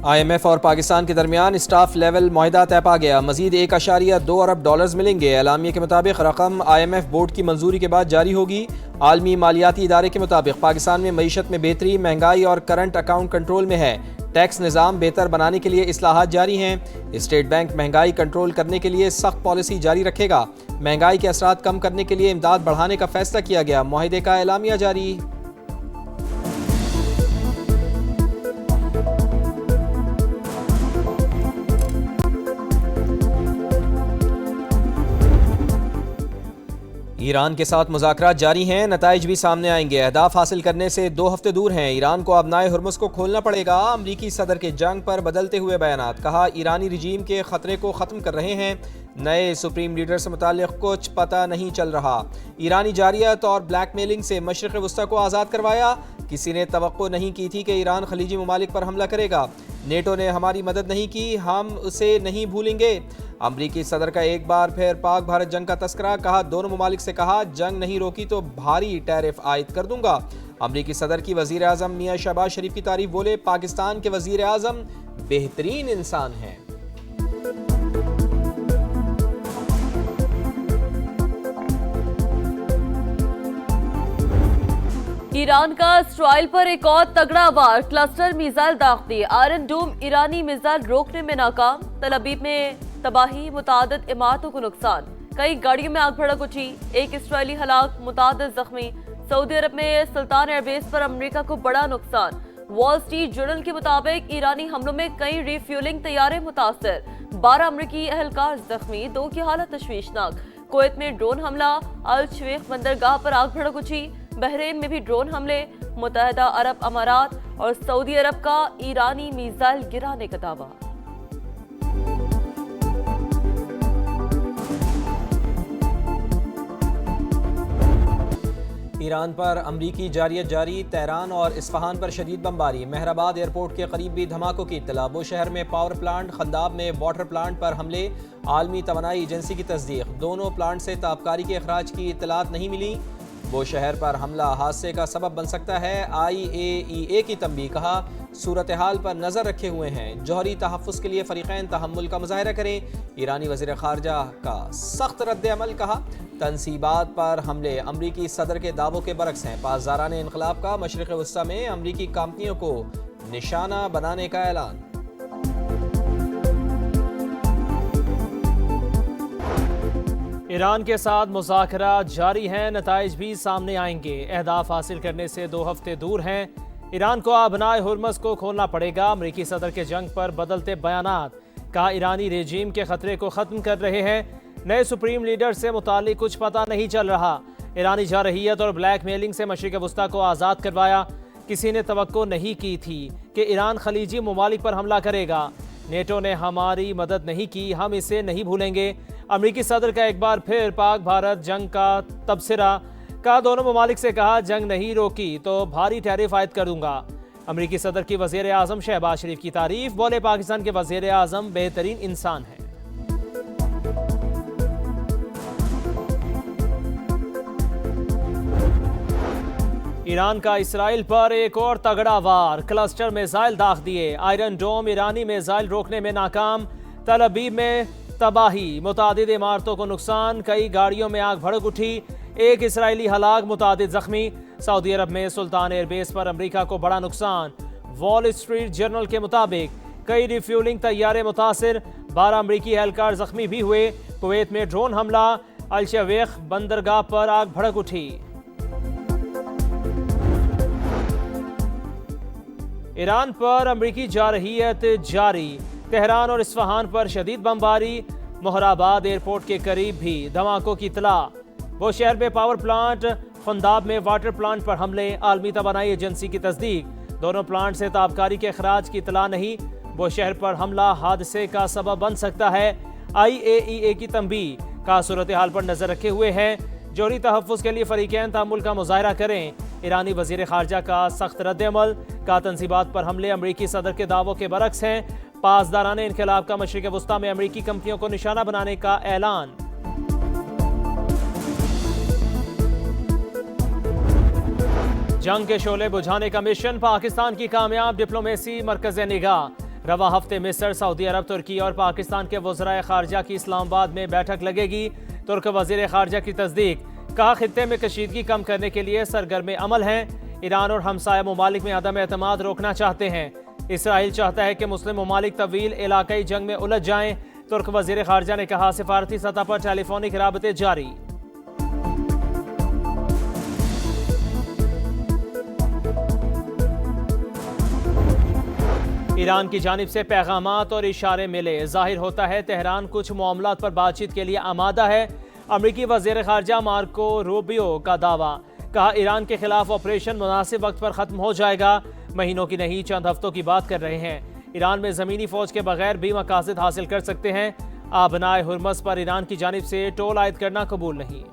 IMF और पाकिस्तान के दरमियान स्टाफ लेवल मुआहदा तय पा गया। मजीद 1.2 अरब डॉलर्स मिलेंगे। एलामिया के मुताबिक रकम IMF बोर्ड की मंजूरी के बाद जारी होगी। आलमी मालियाती इदारे के मुताबिक पाकिस्तान में मईशत में बेहतरी, महंगाई और करंट अकाउंट कंट्रोल में है। टैक्स निज़ाम बेहतर बनाने के लिए इस्लाहात जारी हैं। स्टेट बैंक महंगाई कंट्रोल करने के लिए सख्त पॉलिसी जारी रखेगा। महंगाई के असरात कम करने के लिए इमदाद बढ़ाने का फैसला किया गया। मुआहदे का एलामिया जारी। ईरान के साथ मुज़ाकरात जारी हैं। नताइज भी सामने आएंगे। अहदाफ हासिल करने से 2 हफ्ते दूर हैं। ईरान को अपनाए हुर्मुज़ को खोलना पड़ेगा। अमरीकी सदर के जंग पर बदलते हुए बयानात। कहा, ईरानी रिजीम के खतरे को ख़त्म कर रहे हैं। नए सुप्रीम लीडर से मुताल्लिक़ कुछ पता नहीं चल रहा। ईरानी जारियत और ब्लैकमेलिंग से मशरिक़ वस्ता को आज़ाद करवाया। किसी ने तवक्को नहीं की थी कि ईरान खलीजी ममालिक पर हमला करेगा। नेटो ने हमारी मदद नहीं की, हम उसे नहीं भूलेंगे। अमरीकी सदर का एक बार फिर पाक भारत जंग का तस्करा। कहा, दोनों ममालिक से कहा, जंग नहीं रोकी तो भारी टैरिफ आयद कर दूंगा। अमरीकी सदर की वज़ीर आज़म मियाँ शहबाज शरीफ की तारीफ। बोले, पाकिस्तान के वज़ीर आज़म बेहतरीन इंसान हैं। ईरान का इसराइल पर एक और तगड़ा वार। क्लस्टर मिसाइल दाग दिए। आयरन डोम ईरानी मिसाइल रोकने में नाकाम। तल अबीब में तबाही, मुतादिद इमारतों को नुकसान। कई गाड़ियों में आग भड़क उठी। एक इसराइली हलाक, मुतादिद जख्मी। सऊदी अरब में सुल्तान एयरबेस पर अमेरिका को बड़ा नुकसान। वॉल स्ट्रीट जर्नल के मुताबिक ईरानी हमलों में कई रिफ्यूलिंग तैयारे मुतासर। 12 अमेरिकी अहलकार जख्मी, 2 की हालत तशवीशनाक। कुवैत में ड्रोन हमला। अल शेख बंदरगाह पर आग भड़क उठी। बहरीन में भी ड्रोन हमले। मुत्तहिदा अरब अमारात और सऊदी अरब का ईरानी मिसाइल गिराने का दावा। ईरान पर अमरीकी जारियत जारी। तेहरान और इस्फहान पर शदीद बमबारी। महराबाद एयरपोर्ट के करीब भी धमाकों की इत्तला। बुशहर में पावर प्लांट, खंदाब में वाटर प्लांट पर हमले। आलमी तवानाई एजेंसी की तस्दीक। दोनों प्लांट से ताबकारी के अखराज की इत्तलात नहीं मिली। बुशहर पर हमला हादसे का सबब बन सकता है। IAEA की तंबीह। कहा, सूरत हाल पर नजर रखे हुए हैं। जौहरी तहफ़्फ़ुज़ के लिए फरीक़ैन तहम्मुल का मुज़ाहिरा करें। ईरानी वज़ीर ख़ारजा का सख्त रद्द अमल। कहा, तनसीबात पर हमले अमरीकी सदर के दावों के बरक्स हैं। पासदारान इनक़लाब का मशरिक़ वस्ता में अमरीकी कंपनियों को निशाना बनाने का ऐलान। ईरान के साथ मुज़ाकरात जारी हैं। नताइज भी सामने आएंगे। अहदाफ हासिल करने से 2 हफ्ते दूर हैं। ईरान को अपनाए हुर्मुज़ को खोलना पड़ेगा। अमरीकी सदर के जंग पर बदलते बयानात। कहा, ईरानी रेजीम के खतरे को ख़त्म कर रहे हैं। नए सुप्रीम लीडर से मुतालिक कुछ पता नहीं चल रहा। ईरानी जारहियत और ब्लैकमेलिंग से मशरिक़ वस्ता को आज़ाद करवाया। किसी ने तवक्को नहीं की थी कि ईरान खलीजी ममालिक पर हमला करेगा। नेटो ने हमारी मदद नहीं की, हम इसे नहीं भूलेंगे। अमरीकी सदर का एक बार फिर पाक भारत जंग का तबसरा। कहा, दोनों ममालिक से कहा, जंग नहीं रोकी तो भारी टैरिफ आयद कर दूंगा। अमरीकी सदर की वज़ीर आज़म शहबाज शरीफ की तारीफ। बोले, पाकिस्तान के वज़ीर आज़म बेहतरीन इंसान हैं। ईरान का इसराइल पर एक और तगड़ा वार। क्लस्टर मिसाइल दाग दिए। आयरन डोम ईरानी मिसाइल रोकने में नाकाम। तल अबीब में तबाही, मुतादिद इमारतों को नुकसान। कई गाड़ियों में आग भड़क उठी। एक इसराइली हलाक, मुतादिद जख्मी। सऊदी अरब में सुल्तान एयरबेस पर अमेरिका को बड़ा नुकसान। वॉल स्ट्रीट जर्नल के मुताबिक कई रिफ्यूलिंग तैयारे मुतासिर। 12 अमेरिकी एहलकार जख्मी भी हुए। कुवैत में ड्रोन हमला। अल शेख बंदरगाह पर आग भड़क उठी। ईरान पर अमरीकी जारहियत जारी। तेहरान और इस्फहान पर शदीद बमबारी। महराबाद एयरपोर्ट के करीब भी धमाकों की इत्तला। वो शहर में पावर प्लांट, खंदाब में वाटर प्लांट पर हमले। आलमी तवानाई एजेंसी की तस्दीक। दोनों प्लांट से ताबकारी के अखराज की इत्तला नहीं। वो शहर पर हमला हादसे का सबब बन सकता है। IAEA की तंबीह। का सूरत हाल पर नजर रखे हुए हैं। जौहरी तहफ़्फ़ुज़ के लिए फरीक़ैन तहम्मुल का मुज़ाहिरा करें। ईरानी वज़ीर ख़ारजा का सख्त रद्द अमल। का तनसीबात पर हमले अमरीकी सदर के दावों के बरक्स हैं। पासदारान इनक़लाब का मशरिक़ वस्ता में अमरीकी कंपनियों को निशाना बनाने का ऐलान। जंग के शोले बुझाने का मिशन। पाकिस्तान की कामयाब डिप्लोमेसी मरकज़ निगाह। रवा हफ्ते मिस्र, सऊदी अरब, तुर्की और पाकिस्तान के वज़राए खारजा की इस्लामाबाद में बैठक लगेगी। तुर्क वज़ीर खारजा की तस्दीक, कहा खित्ते में कशीदगी कम करने के लिए सरगर्म अमल हैं। ईरान और हमसाया ममालिक में अदम एतमाद रोकना चाहते हैं। इसराइल चाहता है कि मुस्लिम ममालिक तवील इलाकाई जंग में उलझ जाएं। तुर्क वज़ीर खारजा ने कहा सिफारती सतह पर टेलीफोनिक राबते जारी। ईरान की जानिब से पैगामात और इशारे मिले, जाहिर होता है तेहरान कुछ मामलात पर बातचीत के लिए आमादा है। अमरीकी वज़ीर खारजा मार्को रूबियो का दावा, कहा ईरान के खिलाफ ऑपरेशन मुनासिब वक्त पर ख़त्म हो जाएगा। महीनों की नहीं चंद हफ्तों की बात कर रहे हैं। ईरान में ज़मीनी फ़ौज के बगैर भी मकासद हासिल कर सकते हैं। आबनाए हुर्मस पर ईरान की जानिब से टोल आयद करना कबूल नहीं।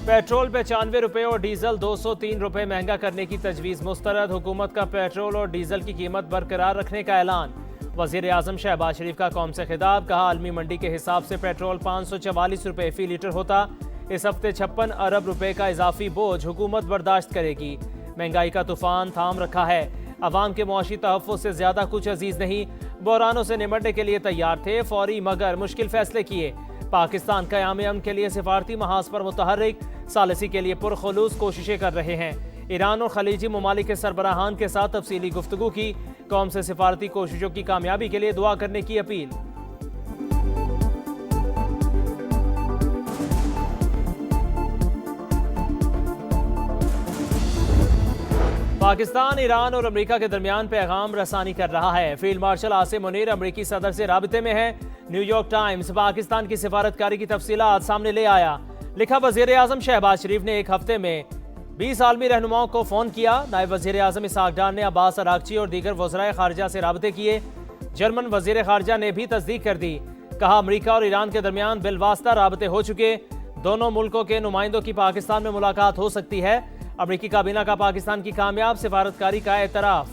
पेट्रोल 95 रुपये और डीजल 203 रुपये महंगा करने की तजवीज़ मुस्तरद। हुकूमत का पेट्रोल और डीजल की कीमत बरकरार रखने का ऐलान। वज़ीर आज़म शहबाज शरीफ का कौम से खिताब, कहा आलमी मंडी के हिसाब से पेट्रोल 544 रुपये फ़ी लीटर होता। इस हफ्ते 56 अरब रुपये का इजाफी बोझ हुकूमत बर्दाश्त करेगी। महंगाई का तूफान थाम रखा है। अवाम के मुआशी तहफ़्फ़ुज़ से ज़्यादा कुछ अजीज़ नहीं। बहरानों से निमटने के लिए तैयार थे, फौरी मगर मुश्किल फ़ैसले किए। पाकिस्तान क़याम अमन के लिए सिफारती महाज पर मुतहर्रिक, सालसी के लिए पुरखुलूस कोशिशें कर रहे हैं। ईरान और खलीजी ममालिक के सरबराहान के साथ तफसीली गुफ्तगू की। कौम से सिफारती कोशिशों की कामयाबी के लिए दुआ करने की अपील। पाकिस्तान, ईरान और अमेरिका के दरमियान पैगाम रसानी कर रहा है। फील्ड मार्शल आसिम मुनीर अमेरिकी सदर से राबते में है। न्यूयॉर्क टाइम्स पाकिस्तान की सिफारतकारी की तफसीलात सामने ले आया। लिखा, वज़ीर आज़म शहबाज शरीफ ने एक हफ्ते में 20 आलमी रहनुमाओं को फ़ोन किया। नायब वज़ीर आज़म इसहाक डार ने अब्बास अरागची और दीगर वज़राए खारजा से राबते किए। जर्मन वज़ीर खारजा ने भी तस्दीक कर दी। कहा अमेरिका और ईरान के दरमियान बिलवास्ता राबते हो चुके। दोनों मुल्कों के नुमाइंदों की पाकिस्तान में मुलाकात हो सकती है। अमेरिकी काबीना का पाकिस्तान की कामयाब सिफारतकारी का एतराफ़।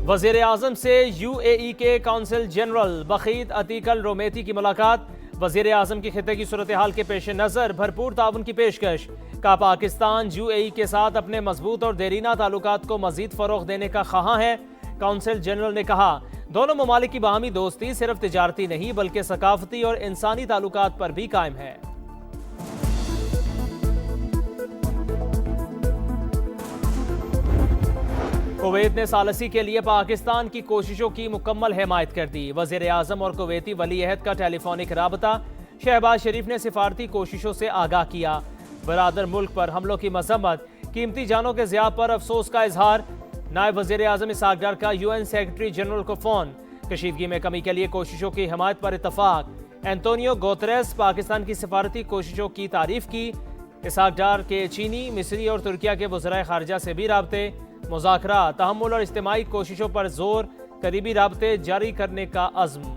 वज़ीर आज़म से UAE के कौंसल जनरल बखीत अतीक अल रोमेती की मुलाकात। वज़ीर आज़म की खित्ते की सूरत हाल के पेश नज़र भरपूर ताउन की पेशकश। का पाकिस्तान UAE के साथ अपने मजबूत और देरीना ताल्लुकात को मजीद फ़रोग़ देने का ख़्वाह है। कौंसल जनरल ने कहा दोनों ममालिक की बाहमी दोस्ती सिर्फ तिजारती नहीं बल्कि सकाफती और इंसानी ताल्लुकात पर भी कायम है। कुवैत ने सालसी के लिए पाकिस्तान की कोशिशों की मुकम्मल हिमायत कर दी। वज़ीर आज़म और कुवैती वली अहद का टेलीफोनिक राबता। शहबाज शरीफ ने सिफारती कोशिशों से आगाह किया। बरादर मुल्क पर हमलों की मजम्मत, कीमती जानों के ज़िया पर अफसोस का इजहार। नायब वज़ीर आज़म इसहाक डार का UN सेक्रेटरी जनरल को फ़ोन। कशीदगी में कमी के लिए कोशिशों की हिमायत पर इतफाक। एंटोनियो गुतेरेस पाकिस्तान की सिफारती कोशिशों की तारीफ की। इसहाक डार के चीनी, मिस्री और तुर्किया के वज़राए खारजा से भी राबते। मुज़ाकरा, तहम्मुल और इज्तिमाई कोशिशों पर जोर, करीबी राबते जारी करने का अज़्म।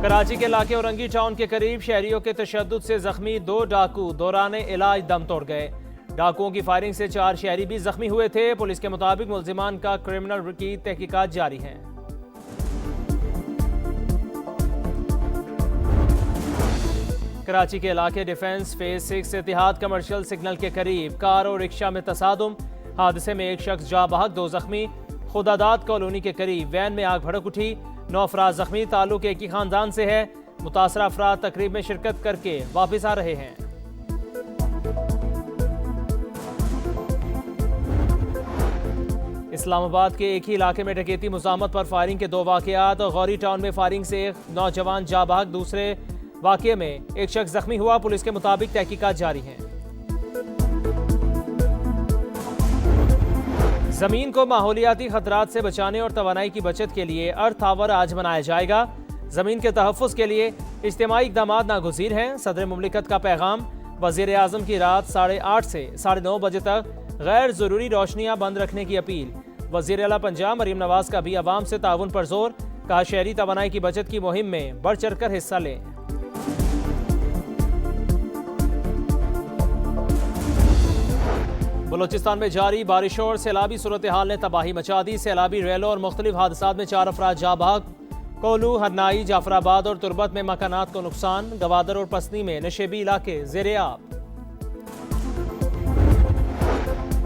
कराची के इलाके औरंगी टाउन के करीब शहरियों के तशद्दुद से जख्मी 2 डाकू दौरान इलाज दम तोड़ गए। डाकुओं की फायरिंग से 4 शहरी भी जख्मी हुए थे। पुलिस के मुताबिक मुल्जिमान का क्रिमिनल की तहकीकात जारी है। कराची के इलाके डिफेंस फेज 6 इतिहाद कमर्शियल सिग्नल के करीब कार और रिक्शा में तसादुम। हादसे में एक शख्स जा बहक, 2 जख्मी। खुदादाद कॉलोनी के करीब वैन में आग भड़क उठी। 9 अफराद जख्मी। ताल्लुक एक ही खानदान से है। मुतासरा अफराद तकरीब में शिरकत करके वापस आ रहे हैं। इस्लामाबाद के एक ही इलाके में डकैती मुज़ामत पर फायरिंग के 2 वाक़यात। गौरी टाउन में फायरिंग से एक नौजवान जा बहक, दूसरे वाक़ये में एक शख्स जख्मी हुआ। पुलिस के मुताबिक तहकीकात जारी हैं। जमीन को माहौलियाती खतरात से बचाने और तवानाई की बचत के लिए अर्थ आवर आज मनाया जाएगा। जमीन के तहफ़्फ़ुज़ के लिए इज्तिमाई इक़दामात नागुज़ीर हैं। सदर मुमलिकत का पैगाम। वज़ीर आज़म की रात 8:30 से 9:30 बजे तक गैर ज़रूरी रोशनियाँ बंद रखने की अपील। वज़ीर आला पंजाब मरीम नवाज का भी अवाम से ताउन पर जोर। कहा शहरी तवानाई की बचत की मुहिम में बढ़ चढ़ कर हिस्सा लें। बलूचिस्तान में जारी बारिशों और सैलाबी सूरत हाल ने तबाही मचा दी। सैलाबी रैलों और मुख्तलिफ हादसात में 4 अफराद जाँ बहक। कोलू, हरनाई, जाफराबाद और तुरबत में मकानात को नुकसान। गवादर और पसनी में नशेबी इलाके ज़ेरे आब।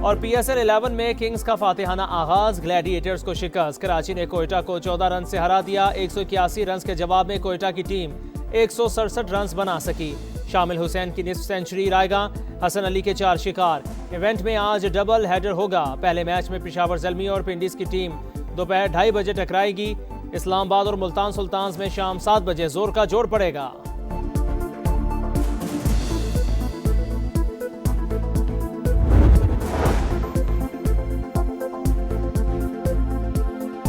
और PSL 11 में किंग्स का फातिहाना आगाज, ग्लैडिएटर्स को शिकस्त। कराची ने कोयटा को 14 रन से हरा दिया। 181 रन के जवाब में कोयटा की टीम 167 रन बना सकी। शामिल हुसैन की निस्फ सेंचुरी, रायगा, हसन अली के 4 शिकार। इवेंट में आज डबल हेडर होगा। पहले मैच में पेशावर ज़ल्मी और पिंडीज की टीम दोपहर 2:30 बजे टकराएगी। इस्लामाबाद और मुल्तान सुल्तान्स में शाम 7 बजे जोर का जोड़ पड़ेगा।